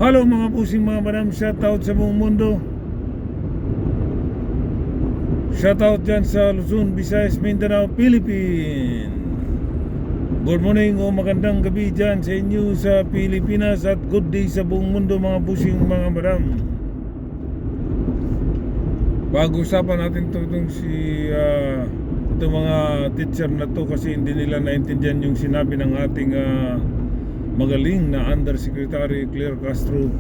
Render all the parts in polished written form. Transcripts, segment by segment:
Hello mga pusing mga madam, shoutout sa buong mundo. Shoutout dyan sa Luzon, Visayas, Mindanao, Philippines. Good morning o magandang gabi dyan sa inyo sa Pilipinas. At good day sa buong mundo mga pusing mga madam. Pag-usapan natin itong itong mga teacher na to, kasi hindi nila naintindihan yung sinabi ng ating magaling na Undersecretary Claire Castro,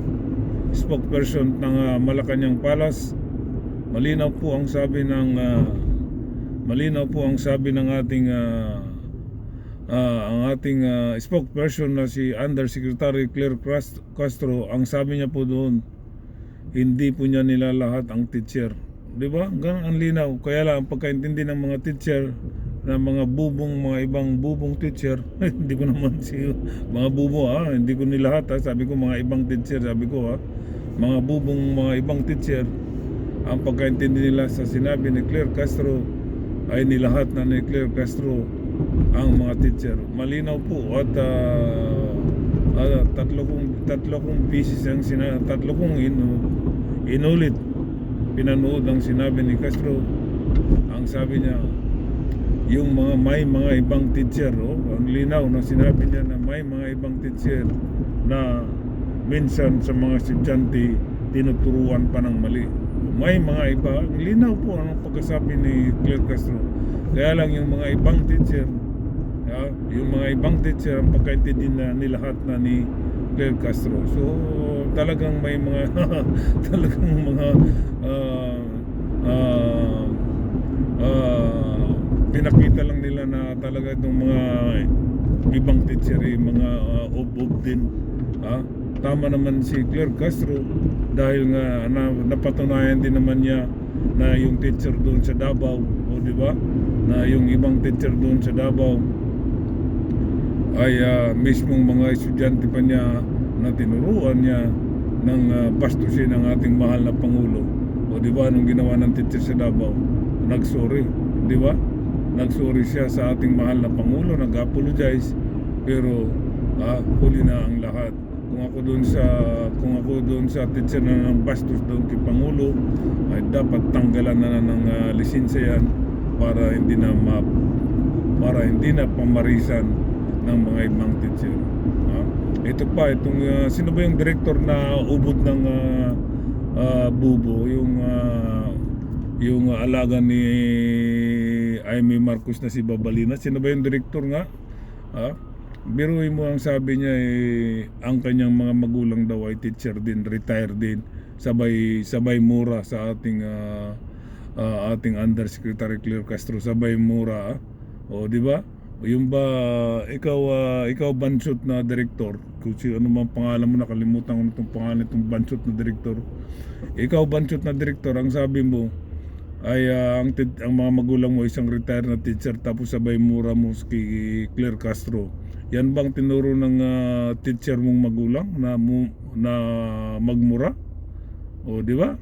spokesperson ng Malacanang Palace. Malinaw po ang sabi ng ating spokesperson na si Undersecretary Claire Castro. Ang sabi niya po doon, hindi po niya nilalahat ang teacher. Di ba? Ganun ang linaw. Kaya lang ang pagkaintindi ng mga teacher na mga ibang bubong teacher, hindi ko naman mga bubo hindi ko nilahat sabi ko mga ibang teacher, sabi ko mga ibang teacher. Ang pagkaintindi nila sa sinabi ni Claire Castro ay nilahat na ni Claire Castro ang mga teacher. Malinaw po at tatlo kong pieces ang inulit pinanood ang sinabi ni Castro. Ang sabi niya, yung may mga ibang teacher, ang linaw na sinabi niya na may mga ibang teacher na minsan sa mga estudyante tinuturuan pa ng mali. May mga iba, ang linaw po ang pagkasabi ni Claire Castro. Kaya lang yung mga ibang teacher, ang pagkaintindi na nilahat na ni Claire Castro. So talagang may mga pinakita lang nila na talaga itong mga ibang teacher mga ob din. Tama naman si Claire Castro dahil nga napatunayan din naman niya na yung teacher doon sa Davao, di ba? Na yung ibang teacher doon sa Davao ay mismong mga estudyante pa niya na tinuruan niya ng bastusin ng ating mahal na Pangulo. O di ba, anong ginawa ng teacher sa Davao? Nagsorry, di ba? Nagsorry siya sa ating mahal na Pangulo, nag-apologize, pero huli na ang lahat. Kung ako doon sa teacher na ng bastos doon kay Pangulo, ay dapat tanggalan na ng lisensya yan para hindi na pamarisan ng mga ibang teacher. Ito pa, sino ba yung director na ubod ng bubo, yung alaga ni Amy Marcos na si Babalina? Sino ba yung director nga? Biruin mo, ang sabi niya ang kanyang mga magulang daw ay teacher din, retired din, sabay mura sa ating Undersecretary Claire Castro, sabay mura. O di ba? Yung ba ikaw bansot na director, kung ano man pangalan mo, nakalimutan ko itong pangalan itong bansot na director. Ikaw bansot na director, ang sabi mo ay ang mga magulang mo isang retired na teacher, tapos sabay mura mo kay Claire Castro. Yan bang tinuro ng teacher mong magulang na magmura? O di ba?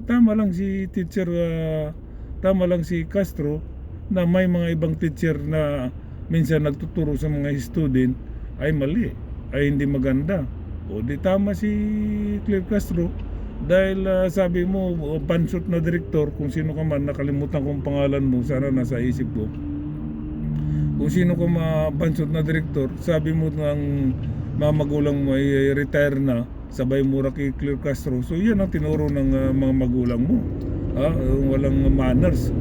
Tama lang si Castro na may mga ibang teacher na minsan nagtuturo sa mga student ay mali, ay hindi maganda. O di tama si Claire Castro dahil sabi mo bansot na director, kung sino ka man, nakalimutan kong pangalan mo, sana nasa isip ko. Kung sino ka bansot na director, sabi mo ng mga magulang mo ay retire na, sabay mura kay Claire Castro. So yan ang tinuro ng mga magulang mo. Walang manners,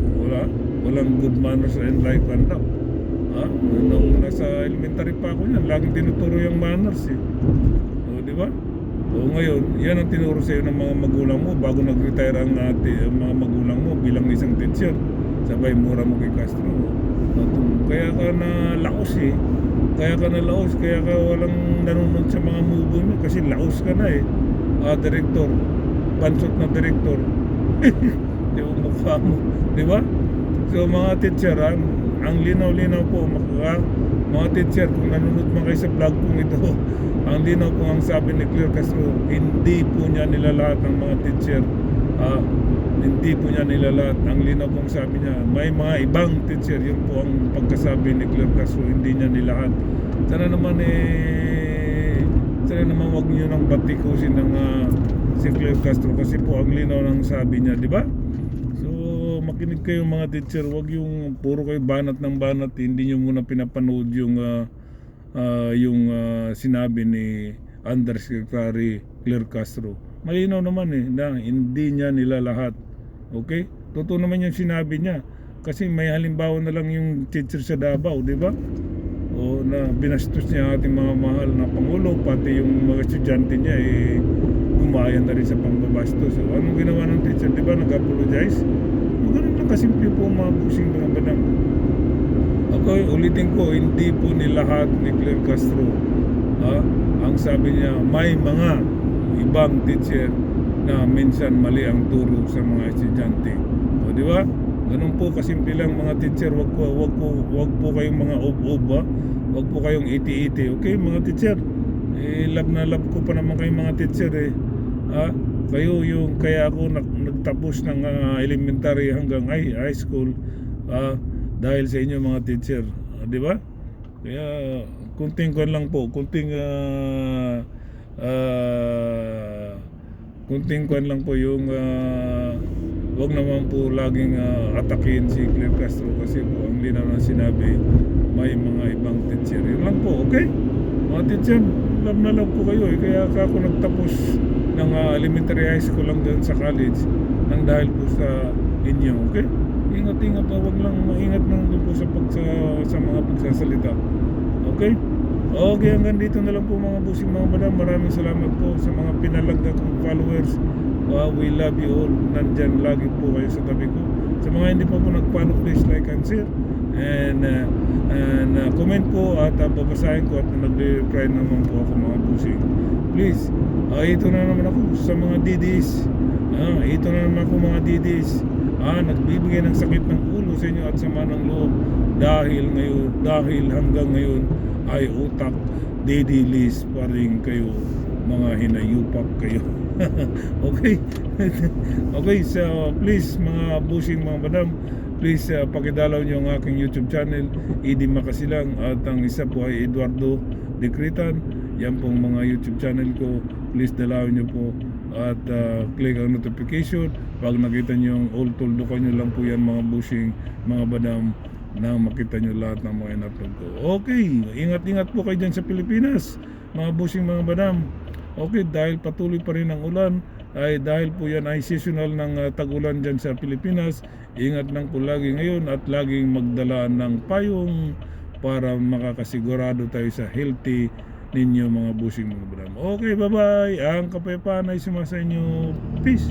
walang good manners and life conduct. Nung nasa elementary pa ako yan, laging tinuturo yung manners di ba? Ngayon, yan ang tinuro sa iyo ng mga magulang mo bago nag-retire ang mga magulang mo bilang isang teacher. Sabay mura mo kay Castro. Kaya ka na laos kaya ka walang nanonood sa mga movie mo kasi laos ka na director, bansot na director. Di ba mukha mo, di ba? So mga teacher, ang linaw-linaw po mga teacher, kung nanonood man kayo sa vlog kong ito, ang linaw po ang sabi ni Claire Castro, hindi po niya nilalahat ng mga teacher, hindi po niya nilalahat. Ang linaw pong sabi niya, may mga ibang teacher. Yun po ang pagkasabi ni Claire Castro, hindi niya nilahat. Sana sana naman wag niyo nang batikusin ng si Claire Castro kasi po ang linaw ng sabi niya, di ba? So makinig kayo mga teacher, wag yung puro kayo banat ng banat, hindi niyo muna pinapanood yung sinabi ni Undersecretary Claire Castro. Malinaw naman na hindi niya nilalahat. Okay? Totoo naman yung sinabi niya. Kasi may halimbawa na lang yung teacher sa Davao, di ba? O na binastos niya ating mga mahal na Pangulo, pati yung mga estudyante niya gumayan na rin sa pangbabastos. So anong ginawa ng teacher? Di ba? Nag-apologize? O ganun lang kasimple po mga busing mga badam. Okay, ulitin ko, hindi po nilahat ni Claire Castro. Ang sabi niya, may mga ibang teacher na minsan mali ang turo sa mga estudyante. O di ba? Ganun po kasimple lang mga teacher, wag po kayong mga ob-ob, wag po kayong iti-iti. Okay mga teacher? Love na love ko pa naman kayong mga teacher Kayo yung kaya ako nagtapos ng elementary hanggang high school dahil sa inyo mga teacher, di ba? Kaya kunting kwan lang po, kunting kwan lang po yung wag naman po laging atakin si Claire Castro kasi po ang linaw na sinabi may mga ibang teacher. Yun lang po, okay? Mga teacher, love na love po kayo kaya ako nagtapos ng elementary high school lang doon sa college nang dahil po sa inyo, okay? Ingat-ingat na, wag lang maingat lang doon po sa mga pagsasalita. Okay? Okay, hanggang dito na lang po mga busing mga madam. Maraming salamat po sa mga pinalagda kong followers. We love you all. Nandyan lagi po kayo sa tabi ko. Sa mga hindi pa po nag-follow, please like and share. And comment po at babasahin ko at nag-reply naman po ako mga busing. Please, ito na naman ako sa mga didis. Ito na naman ako mga didis. Nagbibigay ng sakit ng ulo sa inyo at sama ng loob dahil hanggang ngayon ay utak didilis pa rin kayo, mga hinayupak kayo. Okay. Okay, so please mga busing mga madam, please pakidalaw nyo ang aking YouTube channel, Idi Makasilang, at ang isa po ay Eduardo Decretan. Yan pong mga YouTube channel ko, please dalawin nyo po at click ang notification. Pag nakita nyo yung all tuldukan nyo lang po yan mga busing mga badam na makita nyo lahat ng mga in-upload ko. Okay, ingat-ingat po kayo dyan sa Pilipinas mga busing mga badam. Okay, dahil patuloy pa rin ang ulan, ay dahil po yan ay seasonal ng tag-ulan dyan sa Pilipinas, ingat lang po lagi ngayon at laging magdala ng payong para makakasigurado tayo sa healthy ninyo mga busing mga badam. Okay, bye bye. Ang kapayapaan ay sumasa inyo. Peace.